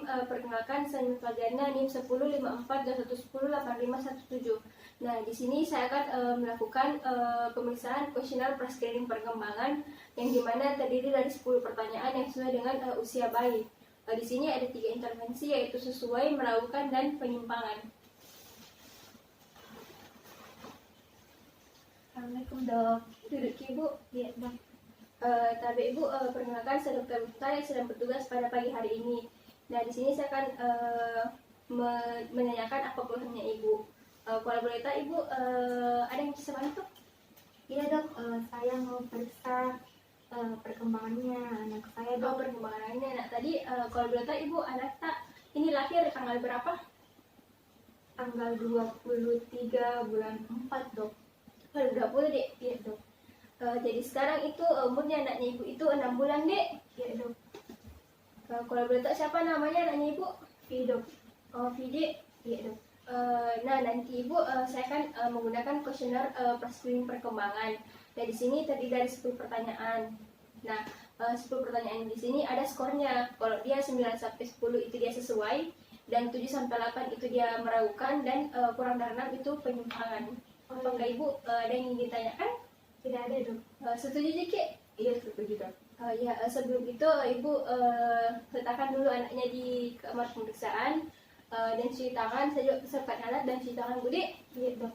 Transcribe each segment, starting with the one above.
Perkenalkan, saya Nurfadliana, NIM 105421108517. Nah, di sini saya akan melakukan pemeriksaan kuesioner pra-screening perkembangan yang dimana terdiri dari 10 pertanyaan yang sesuai dengan usia bayi. Di sini ada 3 intervensi, yaitu sesuai, melakukan, dan penyimpangan. Assalamualaikum dok. Duduk Ibu. Iya dok. Tapi Ibu, perkenalkan, saya Dr. Mukhtar yang sedang bertugas pada pagi hari ini. Nah, di sini saya akan menanyakan apa keluhannya Ibu. Kalau boleh tahu Ibu, ada yang bisa bantu? Iya dok, saya mau periksa perkembangannya anak saya dok. Perkembangannya. Nah, tadi kalau boleh tahu Ibu, anak tak ini lahir tanggal berapa? Tanggal 23 bulan 4 dok. 20 dek? Iya dok. Jadi sekarang itu umurnya anaknya Ibu itu 6 bulan dek? Iya dok. Kalau boleh tahu siapa namanya anaknya Ibu? Iya dok. Vidi? Iya dok. Nah, nanti Ibu saya akan menggunakan kuesioner pra-screening perkembangan. Nah, di sini terdiri dari 10 pertanyaan. Nah, 10 pertanyaan di sini ada skornya. Kalau dia 9 sampai 10 itu dia sesuai, dan 7 sampai 8 itu dia meragukan, dan kurang dari 6 itu penyimpangan. Apakah Ibu ada yang ingin ditanyakan? Tidak ada dok. Setuju Jeki? Iya setuju dok. Ya, sebelum itu Ibu letakkan dulu anaknya di kamar pemeriksaan, dan cuci tangan. Saya juga persiapkan alat dan cuci tangan Budi. Iya dok.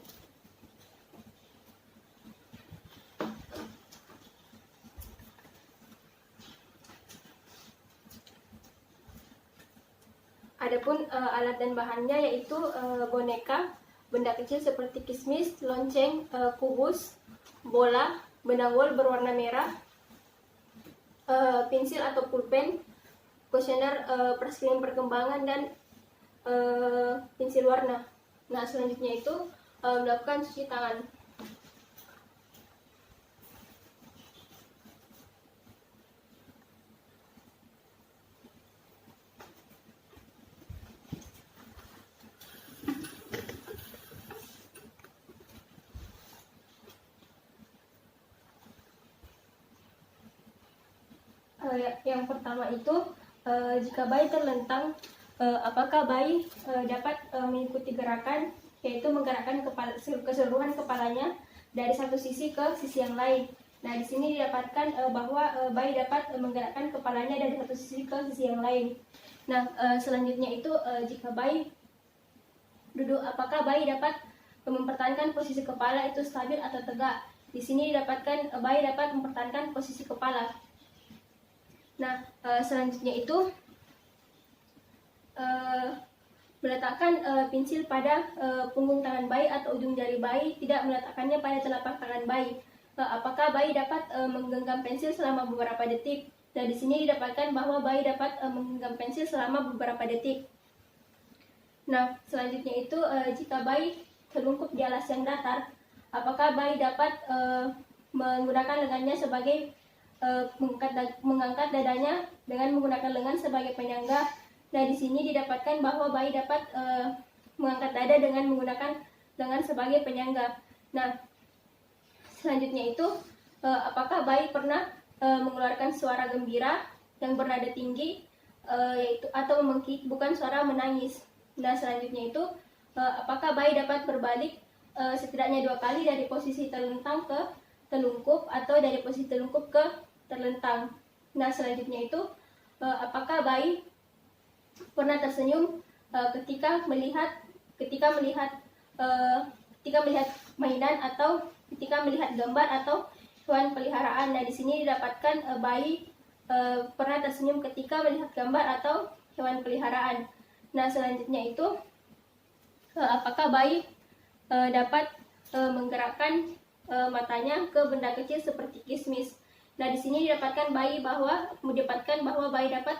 Adapun alat dan bahannya yaitu boneka, benda kecil seperti kismis, lonceng, kubus, bola, benang wol berwarna merah, pensil atau pulpen, kuesioner pra-screening perkembangan, dan pensil warna. Nah, selanjutnya itu melakukan cuci tangan. Yang pertama itu jika bayi terlentang, apakah bayi dapat mengikuti gerakan, yaitu menggerakkan keseluruhan kepalanya dari satu sisi ke sisi yang lain. Nah, di sini didapatkan bahwa bayi dapat menggerakkan kepalanya dari satu sisi ke sisi yang lain. Nah, selanjutnya itu jika bayi duduk, apakah bayi dapat mempertahankan posisi kepala itu stabil atau tegak. Di sini didapatkan bayi dapat mempertahankan posisi kepala. Nah, selanjutnya itu meletakkan pensil pada punggung tangan bayi atau ujung jari bayi, tidak meletakkannya pada telapak tangan bayi. Apakah bayi dapat menggenggam pensil selama beberapa detik? Nah, di sini didapatkan bahwa bayi dapat menggenggam pensil selama beberapa detik. Nah, selanjutnya itu jika bayi terlungkup di alas yang datar, apakah bayi dapat menggunakan lengannya sebagai mengangkat dadanya dengan menggunakan lengan sebagai penyangga. Nah, di sini didapatkan bahwa bayi dapat mengangkat dada dengan menggunakan lengan sebagai penyangga. Nah, selanjutnya itu apakah bayi pernah mengeluarkan suara gembira yang bernada tinggi, yaitu atau memengkik, bukan suara menangis. Nah, selanjutnya itu apakah bayi dapat berbalik setidaknya 2 kali dari posisi terlentang ke telungkup, atau dari posisi telungkup ke terlentang. Nah, selanjutnya itu apakah bayi pernah tersenyum ketika melihat mainan, atau ketika melihat gambar atau hewan peliharaan. Nah, di sini didapatkan bayi pernah tersenyum ketika melihat gambar atau hewan peliharaan. Nah, selanjutnya itu apakah bayi dapat menggerakkan matanya ke benda kecil seperti kismis. Nah, di sini didapatkan bahwa bayi dapat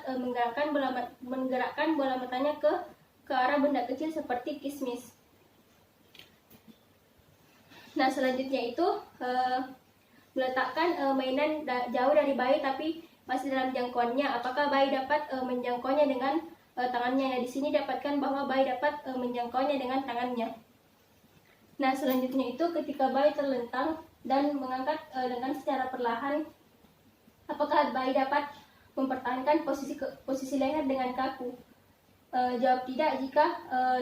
menggerakkan bola matanya ke arah benda kecil seperti kismis. Nah, selanjutnya itu meletakkan mainan jauh dari bayi tapi masih dalam jangkauannya. Apakah bayi dapat menjangkaunya dengan tangannya? Nah, di sini didapatkan bahwa bayi dapat menjangkaunya dengan tangannya. Nah, selanjutnya itu ketika bayi terlentang dan mengangkat lengan secara perlahan, apakah bayi dapat mempertahankan posisi leher dengan kaku? Jawab tidak jika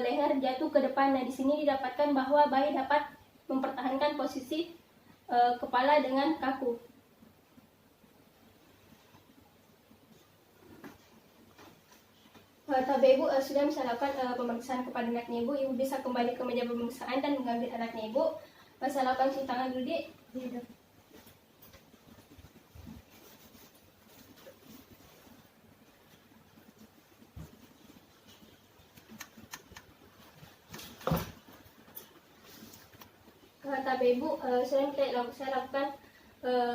leher jatuh ke depan. Nah, di sini didapatkan bahwa bayi dapat mempertahankan posisi kepala dengan kaku. Tapi ibu sudah bisa lakukan pemeriksaan kepada anaknya ibu. Ibu bisa kembali ke meja pemeriksaan dan mengambil anaknya ibu. Saya lakukan cuci tangan dulu, Dik. Iya, Dok. Kata ibu, saya lakukan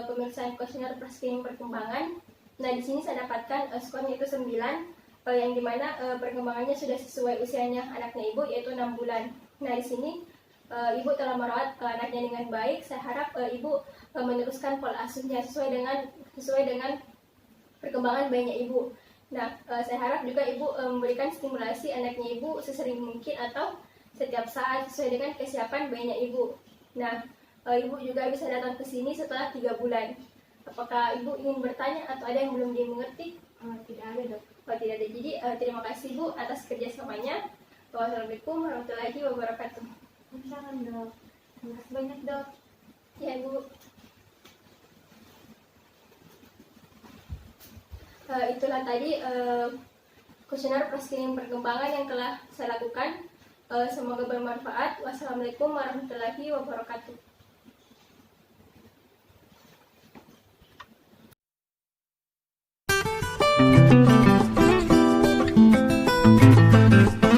pemeriksaan kuesioner praskrining perkembangan. Nah, di sini saya dapatkan skornya itu 9, yang dimana perkembangannya sudah sesuai usianya anaknya ibu, yaitu 6 bulan. Nah, di sini ibu telah merawat anaknya dengan baik. Saya harap ibu meneruskan pola asuhnya sesuai dengan perkembangan bayinya ibu. Nah, saya harap juga ibu memberikan stimulasi anaknya ibu sesering mungkin atau setiap saat sesuai dengan kesiapan bayinya ibu. Nah, ibu juga bisa datang ke sini setelah 3 bulan. Apakah ibu ingin bertanya atau ada yang belum dimengerti? Tidak ada, Dok. Tidak ada. Jadi terima kasih Bu atas kerjasamanya. Wassalamualaikum warahmatullahi wabarakatuh. Jangan, Dok. Terima kasih banyak, Dok. Ya Bu. Itulah tadi kuesioner praskrining perkembangan yang telah saya lakukan. Semoga bermanfaat. Wassalamualaikum warahmatullahi wabarakatuh.